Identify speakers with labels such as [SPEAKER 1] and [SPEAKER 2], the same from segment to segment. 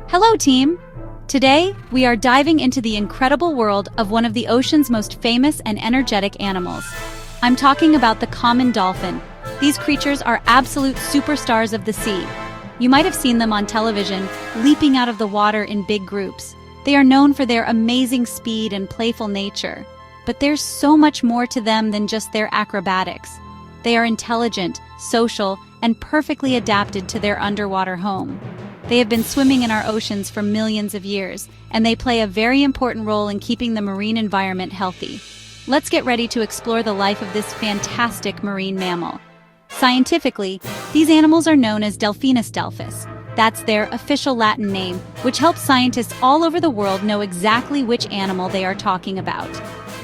[SPEAKER 1] Hello, team! Today, we are diving into the incredible world of one of the ocean's most famous and energetic animals. I'm talking about the common dolphin. These creatures are absolute superstars of the sea. You might have seen them on television, leaping out of the water in big groups. They are known for their amazing speed and playful nature. But there's so much more to them than just their acrobatics. They are intelligent, social, and perfectly adapted to their underwater home. They have been swimming in our oceans for millions of years, and they play a very important role in keeping the marine environment healthy. Let's get ready to explore the life of this fantastic marine mammal. Scientifically, these animals are known as Delphinus delphis. That's their official Latin name, which helps scientists all over the world know exactly which animal they are talking about.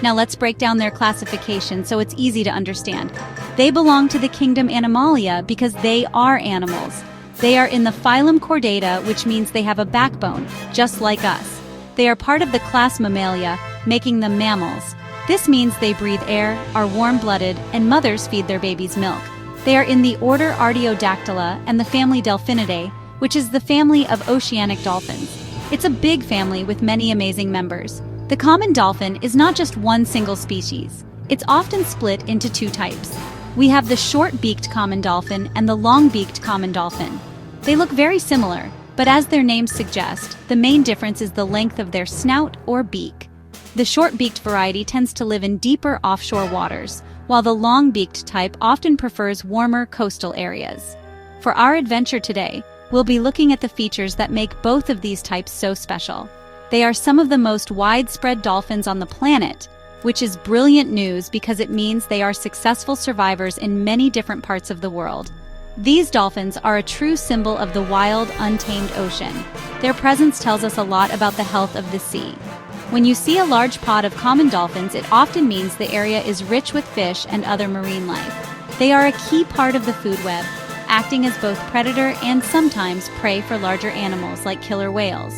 [SPEAKER 1] Now let's break down their classification so it's easy to understand. They belong to the kingdom Animalia because they are animals. They are in the phylum Chordata, which means they have a backbone, just like us. They are part of the class Mammalia, making them mammals. This means they breathe air, are warm-blooded, and mothers feed their babies milk. They are in the order Artiodactyla and the family Delphinidae, which is the family of oceanic dolphins. It's a big family with many amazing members. The common dolphin is not just one single species. It's often split into two types. We have the short-beaked common dolphin and the long-beaked common dolphin. They look very similar, but as their names suggest, the main difference is the length of their snout or beak. The short-beaked variety tends to live in deeper offshore waters, while the long-beaked type often prefers warmer coastal areas. For our adventure today, we'll be looking at the features that make both of these types so special. They are some of the most widespread dolphins on the planet, which is brilliant news because it means they are successful survivors in many different parts of the world. These dolphins are a true symbol of the wild, untamed ocean. Their presence tells us a lot about the health of the sea. When you see a large pod of common dolphins, it often means the area is rich with fish and other marine life. They are a key part of the food web, acting as both predator and sometimes prey for larger animals like killer whales.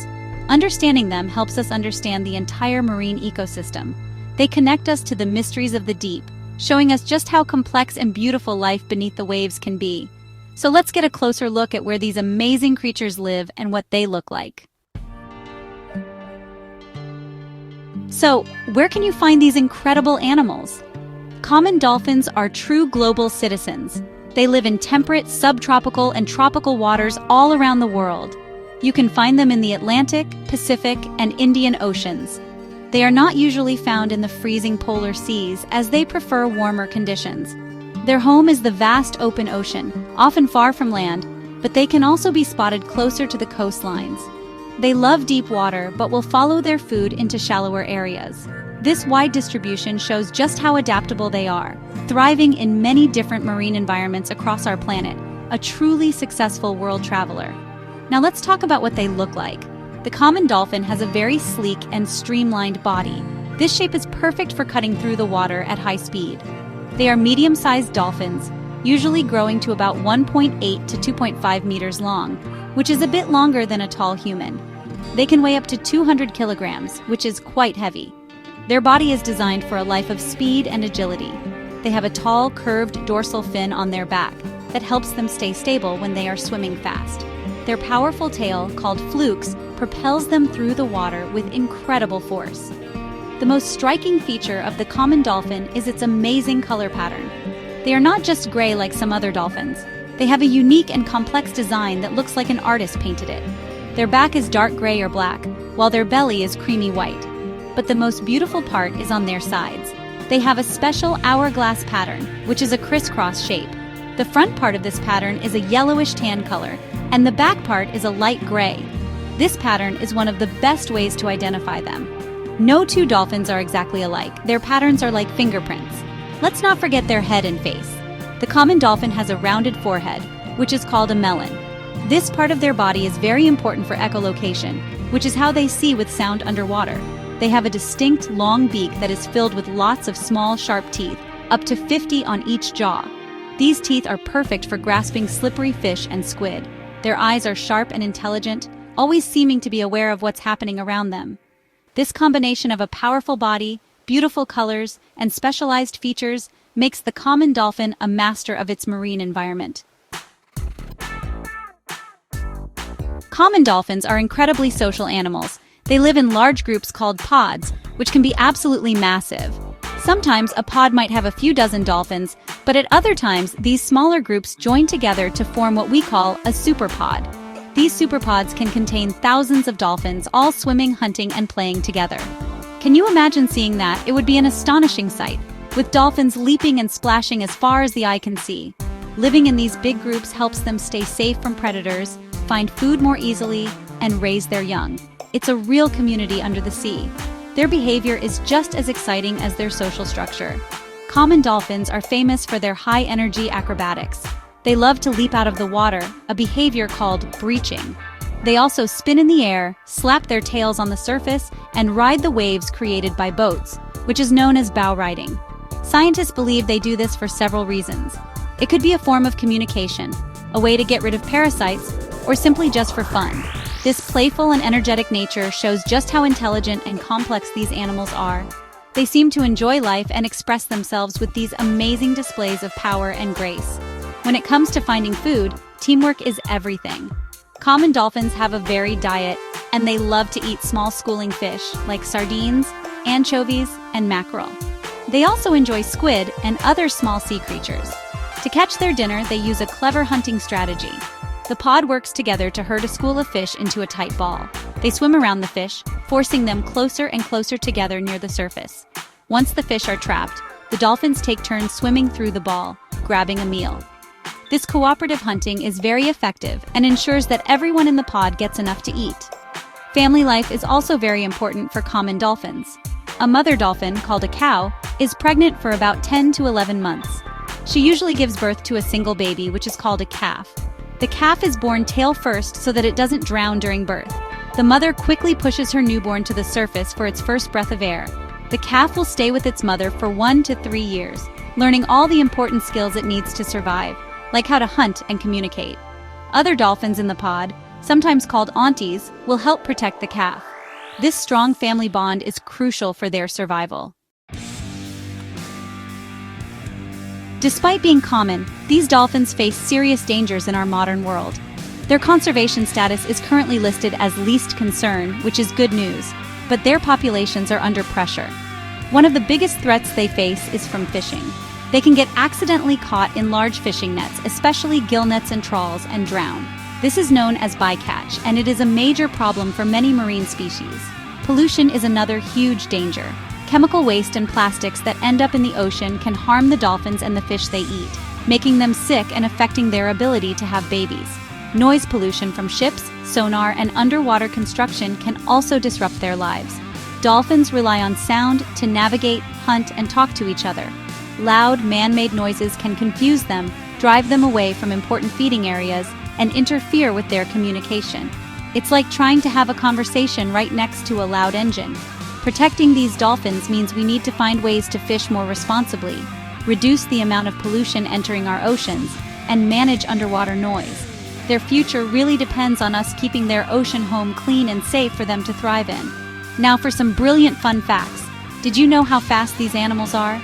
[SPEAKER 1] Understanding them helps us understand the entire marine ecosystem. They connect us to the mysteries of the deep, showing us just how complex and beautiful life beneath the waves can be. So let's get a closer look at where these amazing creatures live and what they look like. So, where can you find these incredible animals? Common dolphins are true global citizens. They live in temperate, subtropical, and tropical waters all around the world. You can find them in the Atlantic, Pacific, and Indian Oceans. They are not usually found in the freezing polar seas, as they prefer warmer conditions. Their home is the vast open ocean, often far from land, but they can also be spotted closer to the coastlines. They love deep water, but will follow their food into shallower areas. This wide distribution shows just how adaptable they are, thriving in many different marine environments across our planet, a truly successful world traveler. Now let's talk about what they look like. The common dolphin has a very sleek and streamlined body. This shape is perfect for cutting through the water at high speed. They are medium-sized dolphins, usually growing to about 1.8 to 2.5 meters long, which is a bit longer than a tall human. They can weigh up to 200 kilograms, which is quite heavy. Their body is designed for a life of speed and agility. They have a tall, curved dorsal fin on their back that helps them stay stable when they are swimming fast. Their powerful tail, called flukes, propels them through the water with incredible force. The most striking feature of the common dolphin is its amazing color pattern. They are not just gray like some other dolphins. They have a unique and complex design that looks like an artist painted it. Their back is dark gray or black, while their belly is creamy white. But the most beautiful part is on their sides. They have a special hourglass pattern, which is a crisscross shape. The front part of this pattern is a yellowish tan color, and the back part is a light gray. This pattern is one of the best ways to identify them. No two dolphins are exactly alike. Their patterns are like fingerprints. Let's not forget their head and face. The common dolphin has a rounded forehead, which is called a melon. This part of their body is very important for echolocation, which is how they see with sound underwater. They have a distinct long beak that is filled with lots of small, sharp teeth, up to 50 on each jaw. These teeth are perfect for grasping slippery fish and squid. Their eyes are sharp and intelligent, always seeming to be aware of what's happening around them. This combination of a powerful body, beautiful colors, and specialized features makes the common dolphin a master of its marine environment. Common dolphins are incredibly social animals. They live in large groups called pods, which can be absolutely massive. Sometimes a pod might have a few dozen dolphins, but at other times these smaller groups join together to form what we call a superpod. These superpods can contain thousands of dolphins all swimming, hunting, and playing together. Can you imagine seeing that? It would be an astonishing sight, with dolphins leaping and splashing as far as the eye can see. Living in these big groups helps them stay safe from predators, find food more easily, and raise their young. It's a real community under the sea. Their behavior is just as exciting as their social structure. Common dolphins are famous for their high-energy acrobatics. They love to leap out of the water, a behavior called breaching. They also spin in the air, slap their tails on the surface, and ride the waves created by boats, which is known as bow riding. Scientists believe they do this for several reasons. It could be a form of communication, a way to get rid of parasites, or simply just for fun. This playful and energetic nature shows just how intelligent and complex these animals are. They seem to enjoy life and express themselves with these amazing displays of power and grace. When it comes to finding food, teamwork is everything. Common dolphins have a varied diet, and they love to eat small schooling fish like sardines, anchovies, and mackerel. They also enjoy squid and other small sea creatures. To catch their dinner, they use a clever hunting strategy. The pod works together to herd a school of fish into a tight ball. They swim around the fish, forcing them closer and closer together near the surface. Once the fish are trapped, the dolphins take turns swimming through the ball, grabbing a meal. This cooperative hunting is very effective and ensures that everyone in the pod gets enough to eat. Family life is also very important for common dolphins. A mother dolphin, called a cow, is pregnant for about 10 to 11 months. She usually gives birth to a single baby, which is called a calf. The calf is born tail first so that it doesn't drown during birth. The mother quickly pushes her newborn to the surface for its first breath of air. The calf will stay with its mother for 1 to 3 years, learning all the important skills it needs to survive, like how to hunt and communicate. Other dolphins in the pod, sometimes called aunties, will help protect the calf. This strong family bond is crucial for their survival. Despite being common, these dolphins face serious dangers in our modern world. Their conservation status is currently listed as least concern, which is good news, but their populations are under pressure. One of the biggest threats they face is from fishing. They can get accidentally caught in large fishing nets, especially gill nets and trawls, and drown. This is known as bycatch, and it is a major problem for many marine species. Pollution is another huge danger. Chemical waste and plastics that end up in the ocean can harm the dolphins and the fish they eat, making them sick and affecting their ability to have babies. Noise pollution from ships, sonar, and underwater construction can also disrupt their lives. Dolphins rely on sound to navigate, hunt, and talk to each other. Loud, man-made noises can confuse them, drive them away from important feeding areas, and interfere with their communication. It's like trying to have a conversation right next to a loud engine. Protecting these dolphins means we need to find ways to fish more responsibly, reduce the amount of pollution entering our oceans, and manage underwater noise. Their future really depends on us keeping their ocean home clean and safe for them to thrive in. Now for some brilliant fun facts. Did you know how fast these animals are?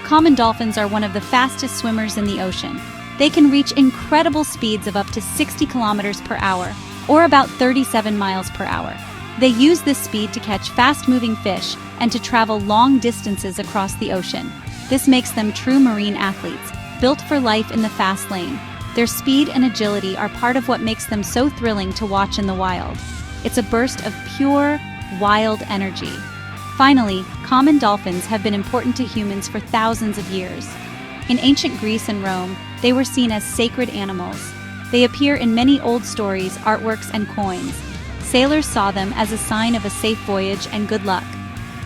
[SPEAKER 1] Common dolphins are one of the fastest swimmers in the ocean. They can reach incredible speeds of up to 60 kilometers per hour, or about 37 miles per hour. They use this speed to catch fast-moving fish and to travel long distances across the ocean. This makes them true marine athletes, built for life in the fast lane. Their speed and agility are part of what makes them so thrilling to watch in the wild. It's a burst of pure, wild energy. Finally, common dolphins have been important to humans for thousands of years. In ancient Greece and Rome, they were seen as sacred animals. They appear in many old stories, artworks, and coins. Sailors saw them as a sign of a safe voyage and good luck.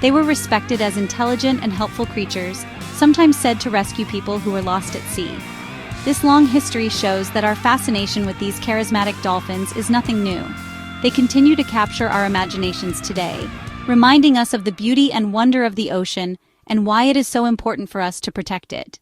[SPEAKER 1] They were respected as intelligent and helpful creatures, sometimes said to rescue people who were lost at sea. This long history shows that our fascination with these charismatic dolphins is nothing new. They continue to capture our imaginations today, reminding us of the beauty and wonder of the ocean and why it is so important for us to protect it.